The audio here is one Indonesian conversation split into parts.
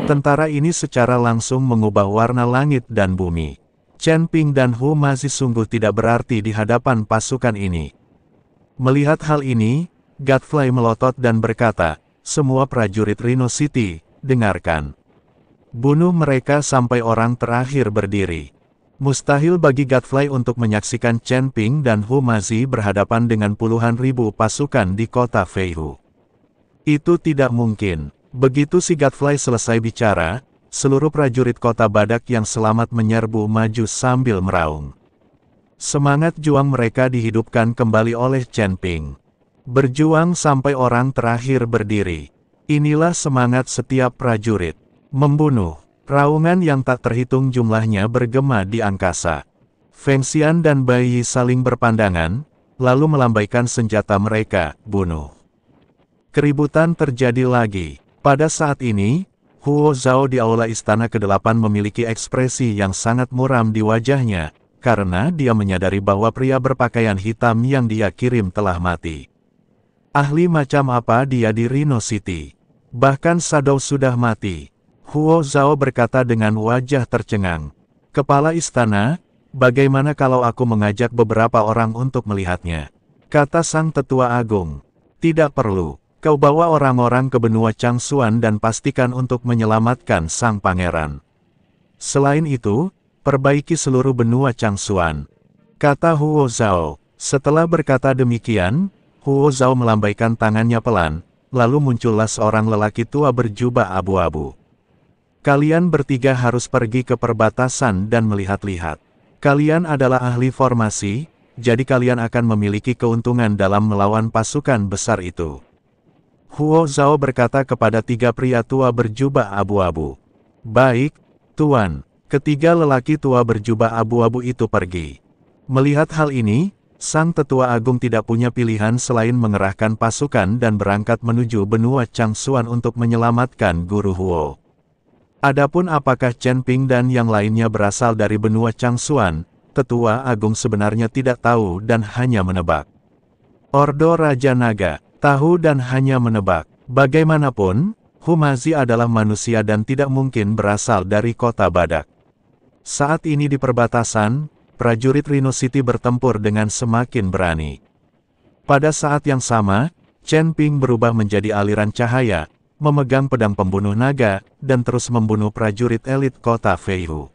Tentara ini secara langsung mengubah warna langit dan bumi. Chen Ping dan Hu Mazi sungguh tidak berarti di hadapan pasukan ini. Melihat hal ini, Godfrey melotot dan berkata, "Semua prajurit Rhino City, dengarkan. Bunuh mereka sampai orang terakhir berdiri." Mustahil bagi Godfrey untuk menyaksikan Chen Ping dan Hu Mazi berhadapan dengan puluhan ribu pasukan di kota Feihu. Itu tidak mungkin. Begitu si Godfrey selesai bicara, seluruh prajurit kota Badak yang selamat menyerbu maju sambil meraung. Semangat juang mereka dihidupkan kembali oleh Chen Ping. Berjuang sampai orang terakhir berdiri. Inilah semangat setiap prajurit. Membunuh. Raungan yang tak terhitung jumlahnya bergema di angkasa. Feng Xian dan Bai Yi saling berpandangan, lalu melambaikan senjata mereka, bunuh. Keributan terjadi lagi. Pada saat ini, Huo Zhao di aula istana ke-8 memiliki ekspresi yang sangat muram di wajahnya, karena dia menyadari bahwa pria berpakaian hitam yang dia kirim telah mati. Ahli macam apa dia di Rhino City? Bahkan Shadow sudah mati. Huo Zhao berkata dengan wajah tercengang. "Kepala istana, bagaimana kalau aku mengajak beberapa orang untuk melihatnya?" Kata sang tetua agung. "Tidak perlu. Kau bawa orang-orang ke benua Changsuan dan pastikan untuk menyelamatkan sang pangeran. Selain itu, perbaiki seluruh benua Changsuan," kata Huo Zhao. Setelah berkata demikian, Huo Zhao melambaikan tangannya pelan, lalu muncullah seorang lelaki tua berjubah abu-abu. "Kalian bertiga harus pergi ke perbatasan dan melihat-lihat. Kalian adalah ahli formasi, jadi kalian akan memiliki keuntungan dalam melawan pasukan besar itu." Huo Zhao berkata kepada tiga pria tua berjubah abu-abu. "Baik, Tuan." Ketiga lelaki tua berjubah abu-abu itu pergi. Melihat hal ini, sang tetua agung tidak punya pilihan selain mengerahkan pasukan dan berangkat menuju benua Changsuan untuk menyelamatkan Guru Huo. Adapun apakah Chen Ping dan yang lainnya berasal dari benua Changsuan, tetua agung sebenarnya tidak tahu dan hanya menebak. Ordo Raja Naga, tahu dan hanya menebak. Bagaimanapun, Hu Mazi adalah manusia dan tidak mungkin berasal dari kota Badak. Saat ini di perbatasan, prajurit Rhino City bertempur dengan semakin berani. Pada saat yang sama, Chen Ping berubah menjadi aliran cahaya, memegang pedang pembunuh naga, dan terus membunuh prajurit elit kota Feihu.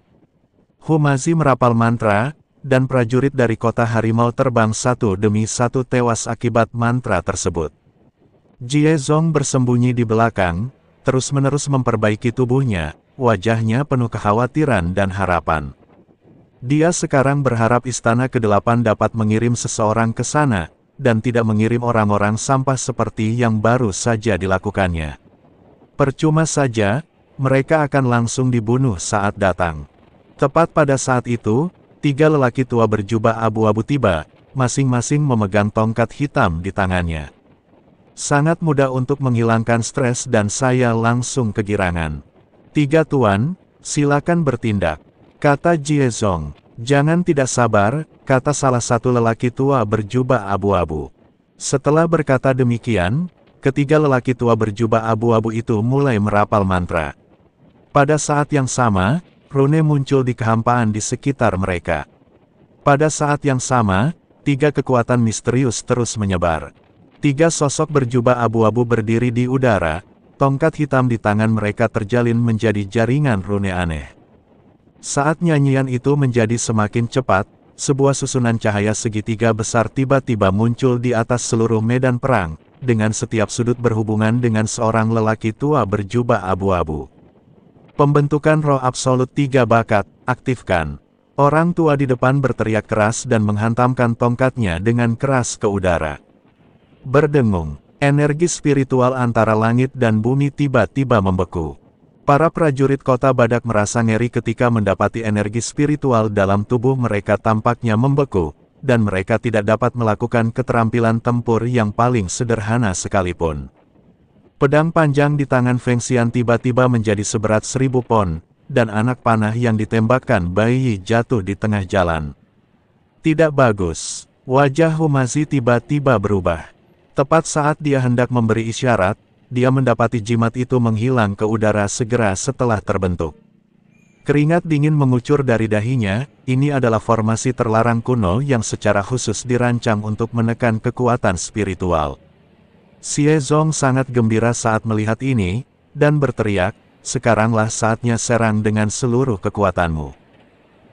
Hu Mazi merapal mantra, dan prajurit dari kota harimau terbang satu demi satu tewas akibat mantra tersebut. Jie Zong bersembunyi di belakang, terus-menerus memperbaiki tubuhnya, wajahnya penuh kekhawatiran dan harapan. Dia sekarang berharap istana ke-8 dapat mengirim seseorang ke sana, dan tidak mengirim orang-orang sampah seperti yang baru saja dilakukannya. Percuma saja, mereka akan langsung dibunuh saat datang. Tepat pada saat itu, tiga lelaki tua berjubah abu-abu tiba, masing-masing memegang tongkat hitam di tangannya. Sangat mudah untuk menghilangkan stres dan saya langsung kegirangan. "Tiga tuan, silakan bertindak," kata Jie Zong. "Jangan tidak sabar," kata salah satu lelaki tua berjubah abu-abu. Setelah berkata demikian, ketiga lelaki tua berjubah abu-abu itu mulai merapal mantra. Pada saat yang sama, rune muncul di kehampaan di sekitar mereka. Pada saat yang sama, tiga kekuatan misterius terus menyebar. Tiga sosok berjubah abu-abu berdiri di udara, tongkat hitam di tangan mereka terjalin menjadi jaringan rune aneh. Saat nyanyian itu menjadi semakin cepat, sebuah susunan cahaya segitiga besar tiba-tiba muncul di atas seluruh medan perang, dengan setiap sudut berhubungan dengan seorang lelaki tua berjubah abu-abu. Pembentukan roh absolut 3 bakat, aktifkan. Orang tua di depan berteriak keras dan menghantamkan tongkatnya dengan keras ke udara. Berdengung, energi spiritual antara langit dan bumi tiba-tiba membeku. Para prajurit kota Badak merasa ngeri ketika mendapati energi spiritual dalam tubuh mereka tampaknya membeku, dan mereka tidak dapat melakukan keterampilan tempur yang paling sederhana sekalipun. Pedang panjang di tangan Feng Xian tiba-tiba menjadi seberat 1000 pon, dan anak panah yang ditembakkan Bai Yi jatuh di tengah jalan. Tidak bagus. Wajah Hu Mazi tiba-tiba berubah. Tepat saat dia hendak memberi isyarat, dia mendapati jimat itu menghilang ke udara segera setelah terbentuk. Keringat dingin mengucur dari dahinya. Ini adalah formasi terlarang kuno yang secara khusus dirancang untuk menekan kekuatan spiritual. Xie Zong sangat gembira saat melihat ini, dan berteriak, "Sekaranglah saatnya serang dengan seluruh kekuatanmu."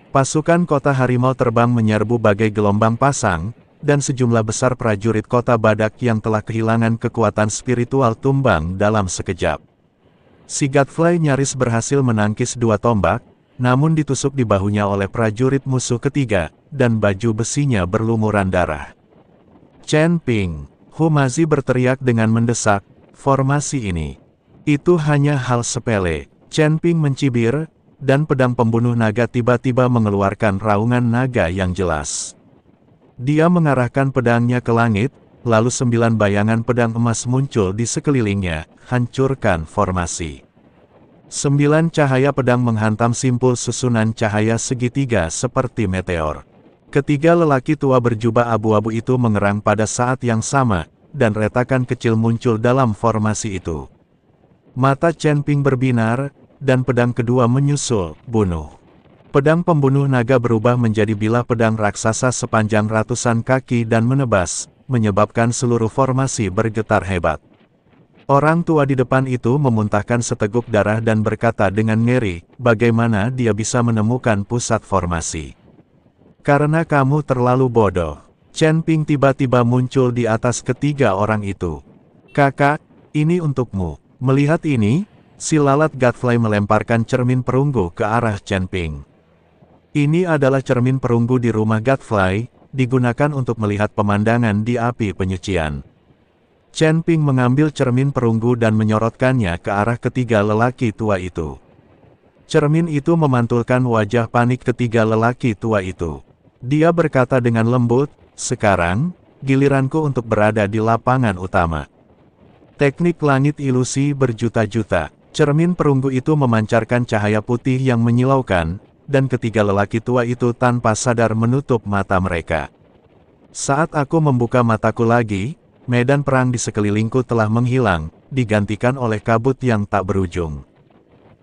Pasukan kota harimau terbang menyerbu bagai gelombang pasang, dan sejumlah besar prajurit kota badak yang telah kehilangan kekuatan spiritual tumbang dalam sekejap. Si Godfrey nyaris berhasil menangkis 2 tombak, namun ditusuk di bahunya oleh prajurit musuh ketiga, dan baju besinya berlumuran darah. "Chen Ping!" Hu Mazi berteriak dengan mendesak, "Formasi ini. Itu hanya hal sepele." Chen Ping mencibir, dan pedang pembunuh naga tiba-tiba mengeluarkan raungan naga yang jelas. Dia mengarahkan pedangnya ke langit, lalu 9 bayangan pedang emas muncul di sekelilingnya, hancurkan formasi. 9 cahaya pedang menghantam simpul susunan cahaya segitiga seperti meteor. Ketiga lelaki tua berjubah abu-abu itu mengerang pada saat yang sama, dan retakan kecil muncul dalam formasi itu. Mata Chen Ping berbinar, dan pedang kedua menyusul, bunuh. Pedang pembunuh naga berubah menjadi bilah pedang raksasa sepanjang ratusan kaki dan menebas, menyebabkan seluruh formasi bergetar hebat. Orang tua di depan itu memuntahkan seteguk darah dan berkata dengan ngeri, "Bagaimana dia bisa menemukan pusat formasi?" "Karena kamu terlalu bodoh." Chen Ping tiba-tiba muncul di atas ketiga orang itu. "Kakak, ini untukmu." Melihat ini, si lalat Godfrey melemparkan cermin perunggu ke arah Chen Ping. Ini adalah cermin perunggu di rumah Godfrey, digunakan untuk melihat pemandangan di api penyucian. Chen Ping mengambil cermin perunggu dan menyorotkannya ke arah ketiga lelaki tua itu. Cermin itu memantulkan wajah panik ketiga lelaki tua itu. Dia berkata dengan lembut, "Sekarang, giliranku untuk berada di lapangan utama." Teknik langit ilusi berjuta-juta. Cermin perunggu itu memancarkan cahaya putih yang menyilaukan, dan ketiga lelaki tua itu tanpa sadar menutup mata mereka. Saat aku membuka mataku lagi, medan perang di sekelilingku telah menghilang, digantikan oleh kabut yang tak berujung.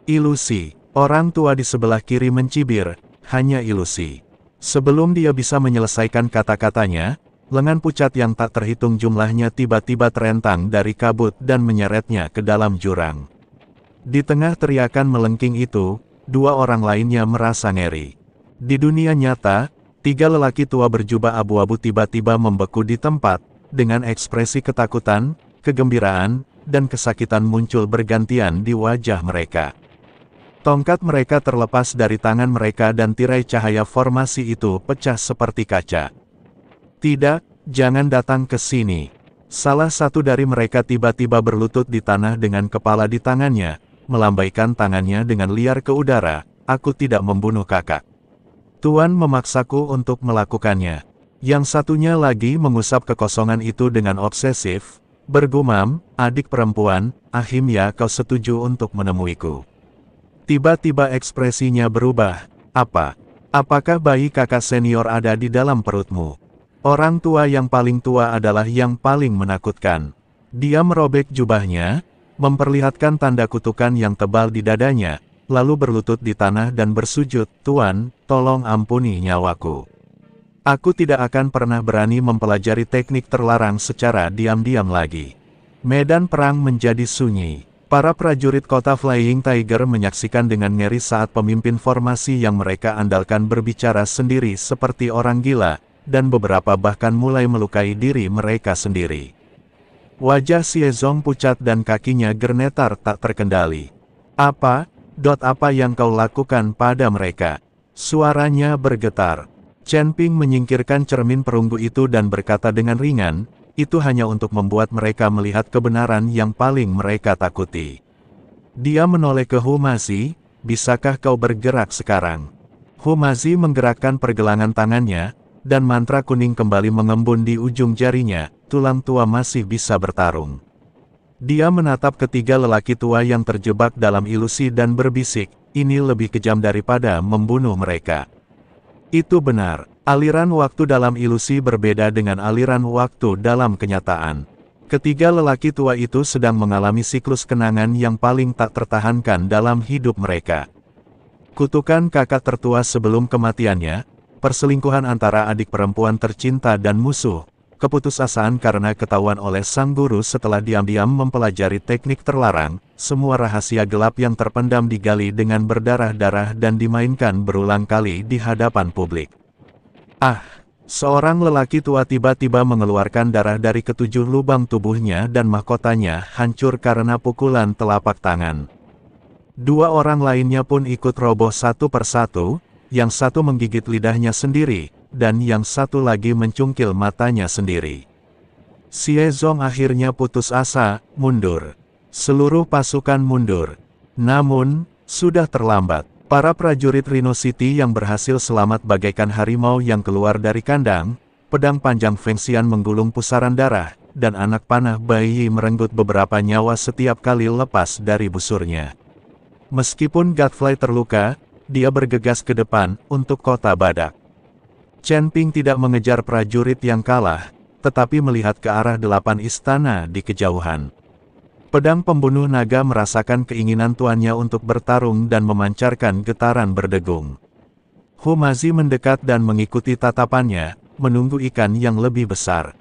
Ilusi. Orang tua di sebelah kiri mencibir, "Hanya ilusi." Sebelum dia bisa menyelesaikan kata-katanya, lengan pucat yang tak terhitung jumlahnya tiba-tiba terentang dari kabut dan menyeretnya ke dalam jurang. Di tengah teriakan melengking itu, 2 orang lainnya merasa ngeri. Di dunia nyata, 3 lelaki tua berjubah abu-abu tiba-tiba membeku di tempat, dengan ekspresi ketakutan, kegembiraan, dan kesakitan muncul bergantian di wajah mereka. Tongkat mereka terlepas dari tangan mereka dan tirai cahaya formasi itu pecah seperti kaca. "Tidak, jangan datang ke sini." Salah satu dari mereka tiba-tiba berlutut di tanah dengan kepala di tangannya, melambaikan tangannya dengan liar ke udara, "Aku tidak membunuh kakak. Tuan memaksaku untuk melakukannya." Yang satunya lagi mengusap kekosongan itu dengan obsesif, bergumam, "Adik perempuan, Ahimya, kau setuju untuk menemuiku?" Tiba-tiba ekspresinya berubah. Apakah bayi kakak senior ada di dalam perutmu?" Orang tua yang paling tua adalah yang paling menakutkan. Dia merobek jubahnya, memperlihatkan tanda kutukan yang tebal di dadanya, lalu berlutut di tanah dan bersujud, "Tuan, tolong ampuni nyawaku. Aku tidak akan pernah berani mempelajari teknik terlarang secara diam-diam lagi." Medan perang menjadi sunyi. Para prajurit kota Flying Tiger menyaksikan dengan ngeri saat pemimpin formasi yang mereka andalkan berbicara sendiri seperti orang gila, dan beberapa bahkan mulai melukai diri mereka sendiri. Wajah Xie Zong pucat dan kakinya gernetar tak terkendali. Apa yang kau lakukan pada mereka?" Suaranya bergetar. Chen Ping menyingkirkan cermin perunggu itu dan berkata dengan ringan, "Itu hanya untuk membuat mereka melihat kebenaran yang paling mereka takuti." Dia menoleh ke Hu Mazi, "Bisakah kau bergerak sekarang?" Hu Mazi menggerakkan pergelangan tangannya, dan mantra kuning kembali mengembun di ujung jarinya, tulang tua masih bisa bertarung. Dia menatap ketiga lelaki tua yang terjebak dalam ilusi dan berbisik, "Ini lebih kejam daripada membunuh mereka." Itu benar, aliran waktu dalam ilusi berbeda dengan aliran waktu dalam kenyataan. Ketiga lelaki tua itu sedang mengalami siklus kenangan yang paling tak tertahankan dalam hidup mereka. Kutukan kakak tertua sebelum kematiannya, perselingkuhan antara adik perempuan tercinta dan musuh, keputusasaan karena ketahuan oleh sang guru setelah diam-diam mempelajari teknik terlarang, semua rahasia gelap yang terpendam digali dengan berdarah-darah dan dimainkan berulang kali di hadapan publik. Ah! Seorang lelaki tua tiba-tiba mengeluarkan darah dari ketujuh lubang tubuhnya dan mahkotanya hancur karena pukulan telapak tangan. Dua orang lainnya pun ikut roboh satu persatu, yang satu menggigit lidahnya sendiri, dan yang satu lagi mencungkil matanya sendiri. Xie Zong akhirnya putus asa, mundur. Seluruh pasukan mundur. Namun, sudah terlambat. Para prajurit Rhino City yang berhasil selamat bagaikan harimau yang keluar dari kandang, pedang panjang Feng Xian menggulung pusaran darah, dan anak panah bayi merenggut beberapa nyawa setiap kali lepas dari busurnya. Meskipun Godfrey terluka, dia bergegas ke depan untuk kota Badak. Chen Ping tidak mengejar prajurit yang kalah, tetapi melihat ke arah 8 istana di kejauhan. Pedang pembunuh naga merasakan keinginan tuannya untuk bertarung dan memancarkan getaran berdegung. Hu Mazi mendekat dan mengikuti tatapannya, menunggu ikan yang lebih besar.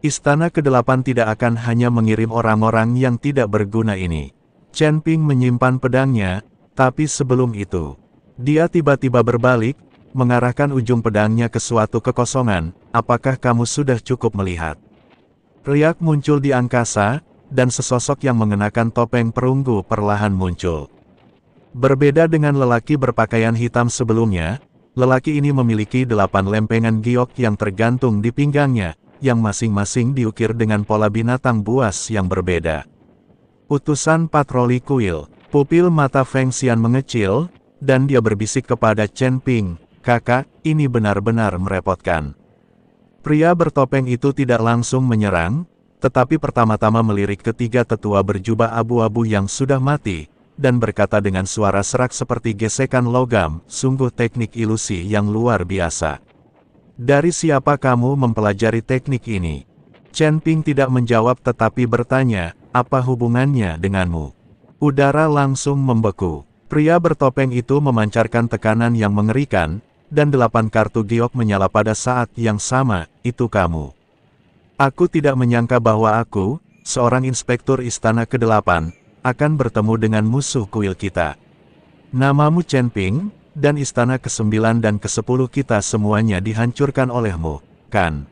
Istana ke-8 tidak akan hanya mengirim orang-orang yang tidak berguna ini. Chen Ping menyimpan pedangnya, tapi sebelum itu, dia tiba-tiba berbalik, mengarahkan ujung pedangnya ke suatu kekosongan. Apakah kamu sudah cukup melihat? Riak muncul di angkasa, dan sesosok yang mengenakan topeng perunggu perlahan muncul. Berbeda dengan lelaki berpakaian hitam sebelumnya, lelaki ini memiliki 8 lempengan giok yang tergantung di pinggangnya, yang masing-masing diukir dengan pola binatang buas yang berbeda. Utusan patroli kuil, pupil mata Feng Xian mengecil, dan dia berbisik kepada Chen Ping, "Kakak, ini benar-benar merepotkan." Pria bertopeng itu tidak langsung menyerang, tetapi pertama-tama melirik ketiga tetua berjubah abu-abu yang sudah mati, dan berkata dengan suara serak seperti gesekan logam, "Sungguh teknik ilusi yang luar biasa. Dari siapa kamu mempelajari teknik ini?" Chen Ping tidak menjawab tetapi bertanya, "Apa hubungannya denganmu?" Udara langsung membeku. Pria bertopeng itu memancarkan tekanan yang mengerikan, dan 8 kartu giok menyala pada saat yang sama. "Itu kamu. Aku tidak menyangka bahwa aku, seorang inspektur istana ke-8, akan bertemu dengan musuh kuil kita. Namamu Chen Ping, dan istana ke-9 dan ke-10 kita semuanya dihancurkan olehmu, kan?"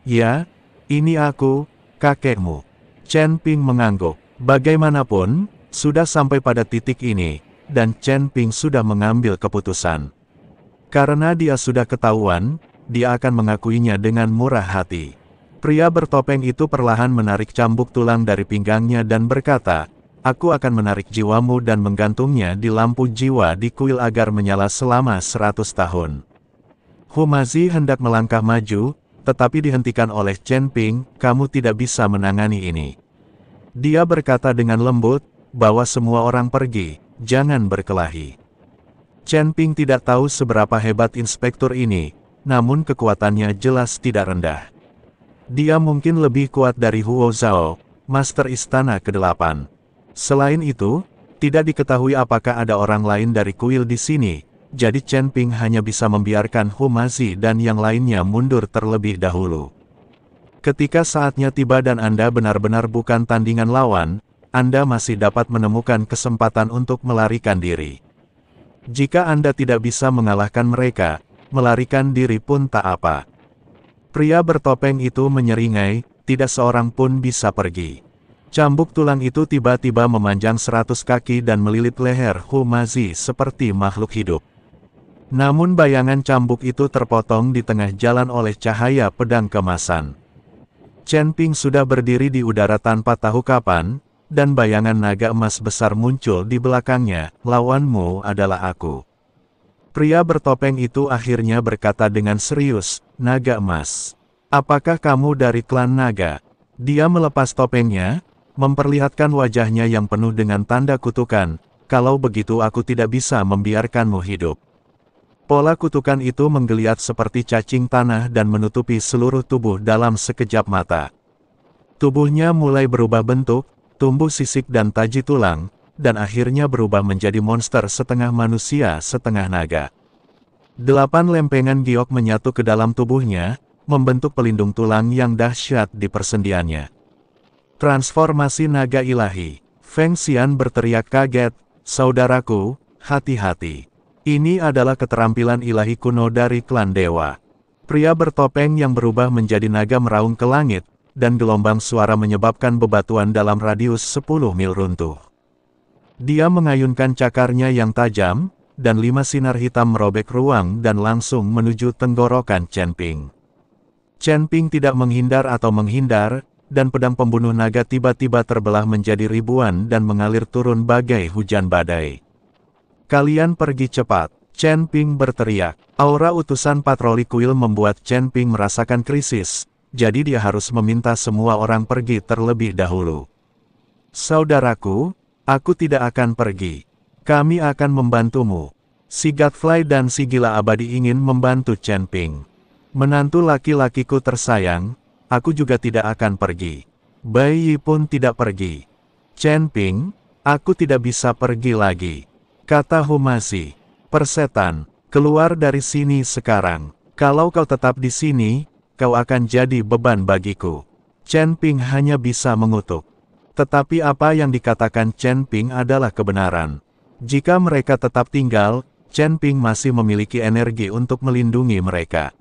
"Ya, ini aku, kakekmu." Chen Ping mengangguk. Bagaimanapun, sudah sampai pada titik ini, dan Chen Ping sudah mengambil keputusan. Karena dia sudah ketahuan, dia akan mengakuinya dengan murah hati. Pria bertopeng itu perlahan menarik cambuk tulang dari pinggangnya dan berkata, "Aku akan menarik jiwamu dan menggantungnya di lampu jiwa di kuil agar menyala selama 100 tahun." Hu Mazi hendak melangkah maju, tetapi dihentikan oleh Chen Ping, "Kamu tidak bisa menangani ini." Dia berkata dengan lembut, "Bawa semua orang pergi, jangan berkelahi." Chen Ping tidak tahu seberapa hebat inspektur ini, namun kekuatannya jelas tidak rendah. Dia mungkin lebih kuat dari Huo Zhao, Master Istana ke-8. Selain itu, tidak diketahui apakah ada orang lain dari kuil di sini, jadi Chen Ping hanya bisa membiarkan Hu Mazi dan yang lainnya mundur terlebih dahulu. Ketika saatnya tiba dan Anda benar-benar bukan tandingan lawan, Anda masih dapat menemukan kesempatan untuk melarikan diri. Jika Anda tidak bisa mengalahkan mereka, melarikan diri pun tak apa. Pria bertopeng itu menyeringai, "Tidak seorang pun bisa pergi." Cambuk tulang itu tiba-tiba memanjang 100 kaki dan melilit leher Hu Mazi seperti makhluk hidup. Namun bayangan cambuk itu terpotong di tengah jalan oleh cahaya pedang kemasan. Chen Ping sudah berdiri di udara tanpa tahu kapan, dan bayangan naga emas besar muncul di belakangnya, "Lawanmu adalah aku." Pria bertopeng itu akhirnya berkata dengan serius, "Naga emas. Apakah kamu dari klan naga?" Dia melepas topengnya, memperlihatkan wajahnya yang penuh dengan tanda kutukan, "Kalau begitu aku tidak bisa membiarkanmu hidup." Pola kutukan itu menggeliat seperti cacing tanah dan menutupi seluruh tubuh dalam sekejap mata. Tubuhnya mulai berubah bentuk, tumbuh sisik dan taji tulang, dan akhirnya berubah menjadi monster setengah manusia setengah naga. 8 lempengan giok menyatu ke dalam tubuhnya, membentuk pelindung tulang yang dahsyat di persendiannya. Transformasi naga ilahi. Feng Xian berteriak kaget, "Saudaraku, hati-hati. Ini adalah keterampilan ilahi kuno dari klan dewa." Pria bertopeng yang berubah menjadi naga meraung ke langit, dan gelombang suara menyebabkan bebatuan dalam radius 10 mil runtuh. Dia mengayunkan cakarnya yang tajam, dan 5 sinar hitam merobek ruang dan langsung menuju tenggorokan Chen Ping. Chen Ping tidak menghindar atau menghindar, dan pedang pembunuh naga tiba-tiba terbelah menjadi ribuan dan mengalir turun bagai hujan badai. "Kalian pergi cepat!" Chen Ping berteriak. Aura utusan patroli kuil membuat Chen Ping merasakan krisis, jadi dia harus meminta semua orang pergi terlebih dahulu. "Saudaraku, aku tidak akan pergi. Kami akan membantumu." Si Godfly dan si Gila Abadi ingin membantu Chen Ping. "Menantu laki-lakiku tersayang, aku juga tidak akan pergi. Bai Yi pun tidak pergi." "Chen Ping, aku tidak bisa pergi lagi," kata Humasi. "Persetan, keluar dari sini sekarang. Kalau kau tetap di sini, kau akan jadi beban bagiku." Chen Ping hanya bisa mengutuk. Tetapi apa yang dikatakan Chen Ping adalah kebenaran. Jika mereka tetap tinggal, Chen Ping masih memiliki energi untuk melindungi mereka.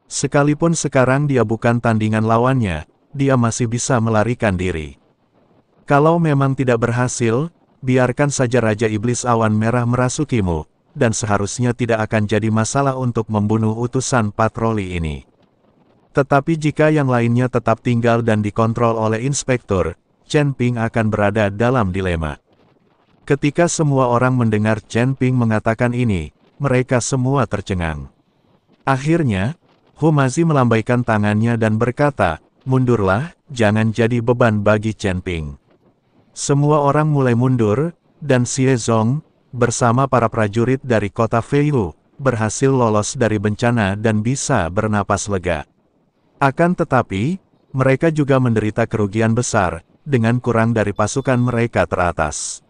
Sekalipun sekarang dia bukan tandingan lawannya, dia masih bisa melarikan diri. Kalau memang tidak berhasil, biarkan saja Raja Iblis Awan Merah merasukimu, dan seharusnya tidak akan jadi masalah untuk membunuh utusan patroli ini. Tetapi jika yang lainnya tetap tinggal dan dikontrol oleh inspektur, Chen Ping akan berada dalam dilema. Ketika semua orang mendengar Chen Ping mengatakan ini, mereka semua tercengang. Akhirnya, Humasi melambaikan tangannya dan berkata, "Mundurlah, jangan jadi beban bagi Chen Ping." Semua orang mulai mundur, dan Xie Zong, bersama para prajurit dari kota Feihu, berhasil lolos dari bencana dan bisa bernapas lega. Akan tetapi, mereka juga menderita kerugian besar, dengan kurang dari pasukan mereka teratas.